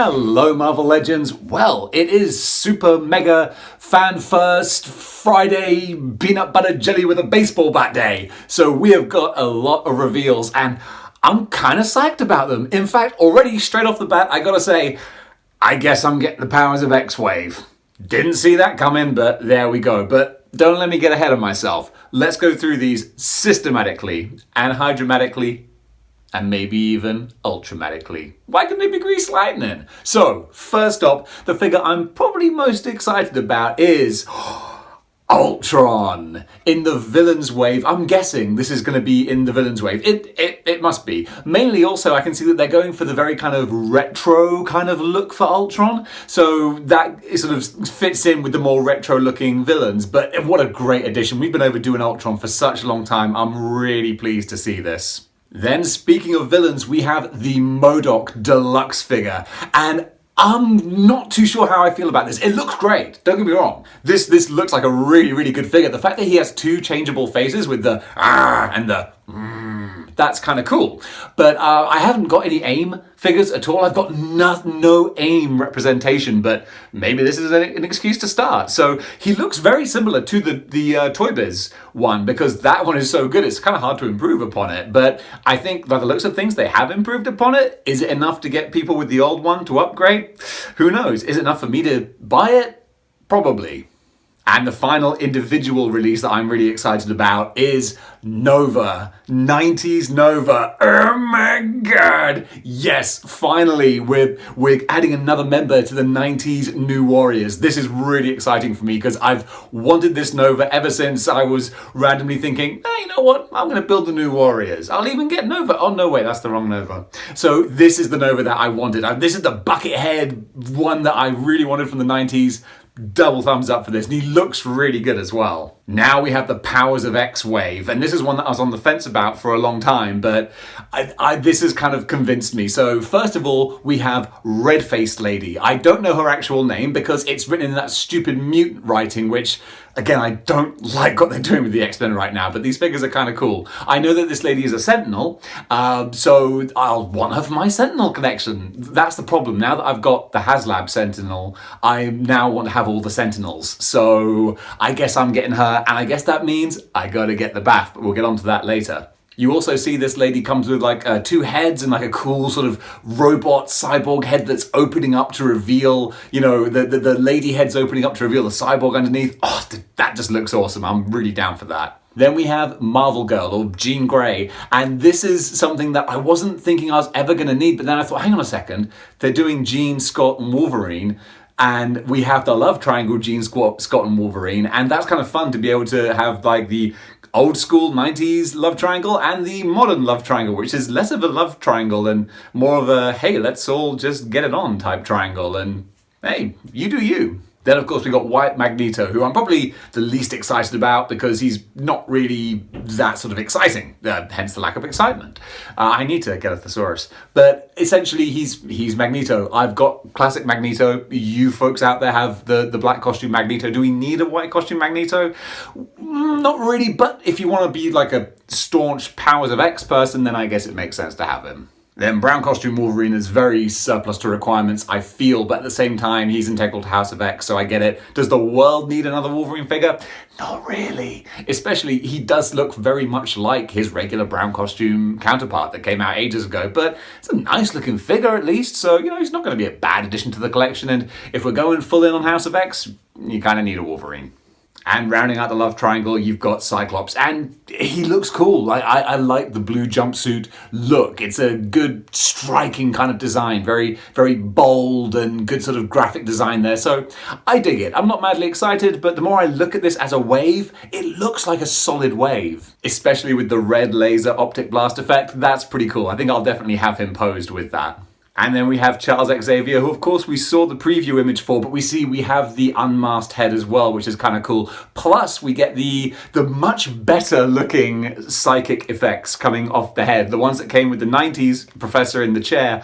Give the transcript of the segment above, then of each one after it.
Hello Marvel Legends. Well, it is super mega fan first Friday peanut butter jelly with a baseball bat day. So we have got a lot of reveals and I'm kind of psyched about them. In fact, already straight off the bat, I gotta say, I guess I'm getting the powers of X-Wave. Didn't see that coming, but there we go. But don't let me get ahead of myself. Let's go through these systematically and hydromatically and maybe even ultramatically. Why couldn't it be grease lightning? So, first up, the figure I'm probably most excited about is Ultron in the villains wave. I'm guessing this is going to be in the villains wave. It must be. Mainly also I can see that they're going for the very kind of retro kind of look for Ultron. So that sort of fits in with the more retro looking villains. But what a great addition. We've been overdoing Ultron for such a long time. I'm really pleased to see this. Then, speaking of villains, we have the MODOK Deluxe figure, and I'm not too sure how I feel about this. It looks great, don't get me wrong. This looks like a really, really good figure. The fact that he has two changeable faces with the and the that's kind of cool. But I haven't got any AIM figures at all. I've got no AIM representation, but maybe this is an excuse to start. So he looks very similar to the Toy Biz one, because that one is so good. It's kind of hard to improve upon it. But I think by the looks of things, they have improved upon it. Is it enough to get people with the old one to upgrade? Who knows? Is it enough for me to buy it? Probably. And the final individual release that I'm really excited about is Nova. 90s Nova. Oh my god! Yes, finally, we're adding another member to the 90s New Warriors. This is really exciting for me because I've wanted this Nova ever since I was randomly thinking, hey, you know what? I'm going to build the New Warriors. I'll even get Nova. Oh, no, wait, that's the wrong Nova. So this is the Nova that I wanted. This is the Buckethead one that I really wanted from the 90s. Double thumbs up for this, and he looks really good as well. Now we have the powers of X-Wave, and this is one that I was on the fence about for a long time, but this has kind of convinced me. So first of all, we have Red-Faced Lady. I don't know her actual name because it's written in that stupid mutant writing, which, again, I don't like what they're doing with the X-Men right now, but these figures are kind of cool. I know that this lady is a Sentinel, so I'll want her for my Sentinel collection. That's the problem. Now that I've got the HasLab Sentinel, I now want to have all the Sentinels. So I guess I'm getting her, and I guess that means I gotta get the BAF, but we'll get onto that later. You also see this lady comes with like two heads and like a cool sort of robot cyborg head that's opening up to reveal, you know, the lady head's opening up to reveal the cyborg underneath. Oh, that just looks awesome. I'm really down for that. Then we have Marvel Girl, or Jean Grey, and this is something that I wasn't thinking I was ever going to need, but then I thought, hang on a second, they're doing Jean, Scott, and Wolverine, and we have the love triangle Jean, Scott, and Wolverine, and that's kind of fun to be able to have like the old school 90s love triangle and the modern love triangle, which is less of a love triangle and more of a, hey, let's all just get it on type triangle, and hey, you do you. Then, of course, we got White Magneto, who I'm probably the least excited about because he's not really that sort of exciting, hence the lack of excitement. I need to get a thesaurus. But essentially, he's Magneto. I've got classic Magneto. You folks out there have the black costume Magneto. Do we need a white costume Magneto? Not really, but if you want to be like a staunch Powers of X person, then I guess it makes sense to have him. Then brown costume Wolverine is very surplus to requirements, I feel, but at the same time, he's integral to House of X, so I get it. Does the world need another Wolverine figure? Not really. Especially, he does look very much like his regular brown costume counterpart that came out ages ago, but it's a nice looking figure at least, so, you know, he's not going to be a bad addition to the collection, and if we're going full in on House of X, you kind of need a Wolverine. And rounding out the love triangle, you've got Cyclops, and he looks cool. I like the blue jumpsuit look. It's a good, striking kind of design, very, very bold and good sort of graphic design there. So I dig it. I'm not madly excited, but the more I look at this as a wave, it looks like a solid wave, especially with the red laser optic blast effect. That's pretty cool. I think I'll definitely have him posed with that. And then we have Charles Xavier, who of course we saw the preview image for, but we have the unmasked head as well, which is kind of cool. Plus we get the much better looking psychic effects coming off the head. The ones that came with the 90s Professor in the chair.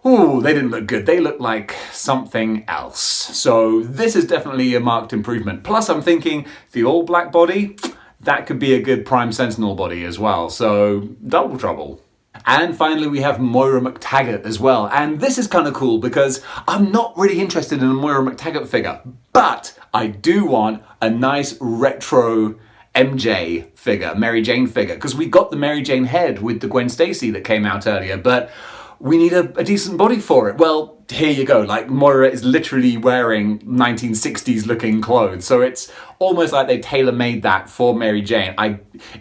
Ooh, they didn't look good. They look like something else. So this is definitely a marked improvement. Plus I'm thinking the all black body, that could be a good Prime Sentinel body as well. So double trouble. And finally, we have Moira Mctaggart as well. And this is kind of cool because I'm not really interested in a Moira Mctaggart figure, but I do want a nice retro MJ figure, Mary Jane figure, because we got the Mary Jane head with the Gwen Stacy that came out earlier, but we need a decent body for it. Well, here you go. Like, Moira is literally wearing 1960s looking clothes, so it's almost like they tailor-made that for Mary Jane.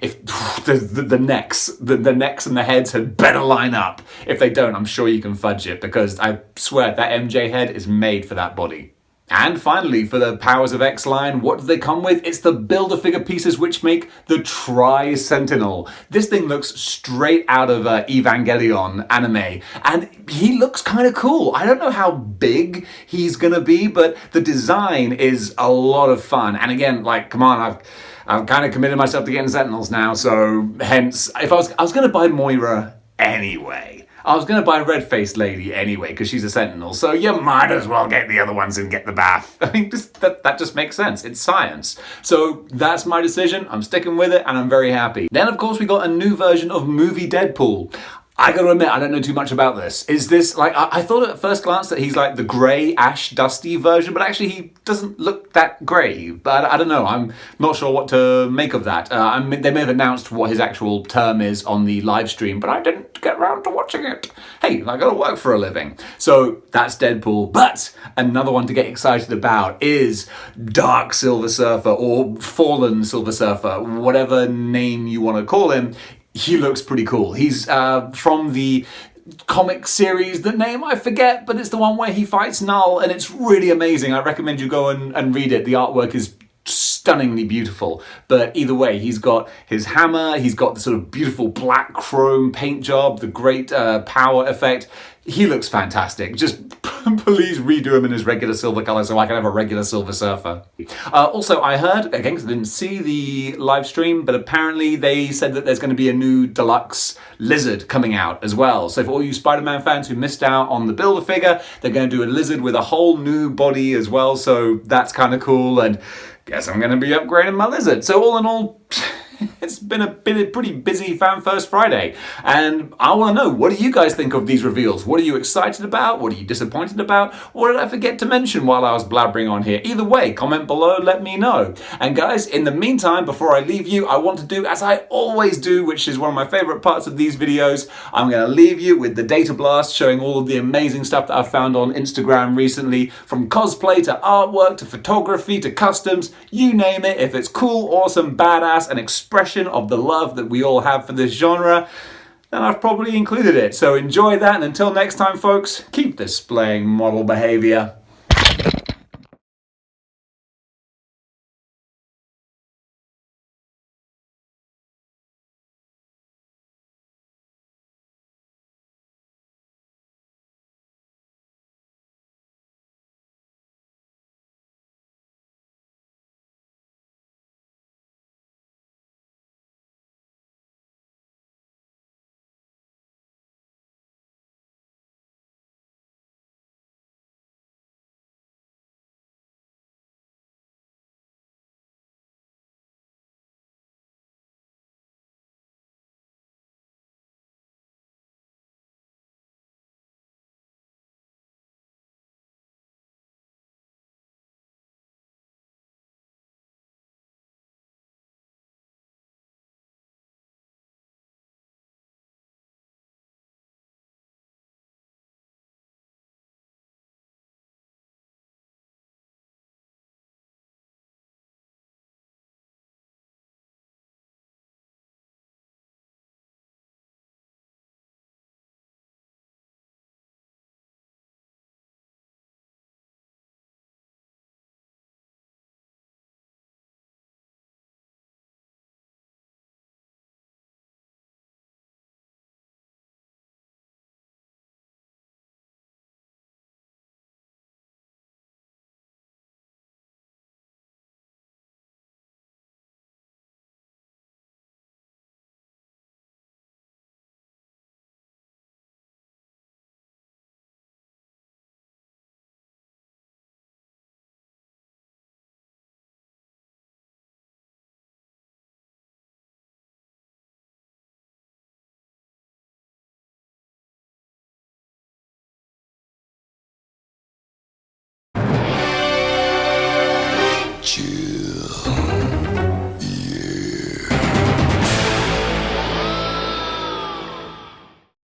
If the necks and the heads had better line up. If they don't, I'm sure you can fudge it, because I swear that MJ head is made for that body. And finally, for the Powers of X line, what do they come with? It's the Build-A-Figure pieces which make the Tri-Sentinel. This thing looks straight out of Evangelion anime, and he looks kind of cool. I don't know how big he's gonna be, but the design is a lot of fun. And again, like, come on, I've kind of committed myself to getting Sentinels now, so hence, if I was gonna buy Moira anyway. I was going to buy Red-Faced Lady anyway, because she's a Sentinel, so you might as well get the other ones and get the bath. I mean, that just makes sense. It's science. So that's my decision. I'm sticking with it, and I'm very happy. Then, of course, we got a new version of Movie Deadpool. I gotta admit, I don't know too much about this. Is this, like, I thought at first glance that he's like the grey, ash, dusty version, but actually he doesn't look that grey. But I don't know, I'm not sure what to make of that. They may have announced what his actual term is on the live stream, but I didn't get around to watching it. Hey, I gotta work for a living. So that's Deadpool. But another one to get excited about is Dark Silver Surfer, or Fallen Silver Surfer, whatever name you want to call him. He looks pretty cool. He's from the comic series, the name I forget, but it's the one where he fights Null, and it's really amazing. I recommend you go and read it. The artwork is stunningly beautiful. But either way, he's got his hammer, he's got the sort of beautiful black chrome paint job, the great power effect. He looks fantastic. Just please redo him in his regular silver color so I can have a regular Silver Surfer. Also, I heard, again, because I didn't see the live stream, but apparently they said that there's going to be a new Deluxe Lizard coming out as well. So for all you Spider-Man fans who missed out on the Build-A-Figure, they're going to do a Lizard with a whole new body as well. So that's kind of cool, and guess I'm going to be upgrading my Lizard. So all in all, it's been a pretty busy Fan First Friday, and I want to know, what do you guys think of these reveals? What are you excited about? What are you disappointed about? What did I forget to mention while I was blabbering on here? Either way, comment below, let me know. And guys, in the meantime, before I leave you, I want to do as I always do, which is one of my favorite parts of these videos. I'm going to leave you with the data blast showing all of the amazing stuff that I've found on Instagram recently, from cosplay to artwork to photography to customs, you name it. If it's cool, awesome, badass, and expression of the love that we all have for this genre, then I've probably included it. So enjoy that, and until next time, folks, keep displaying model behavior.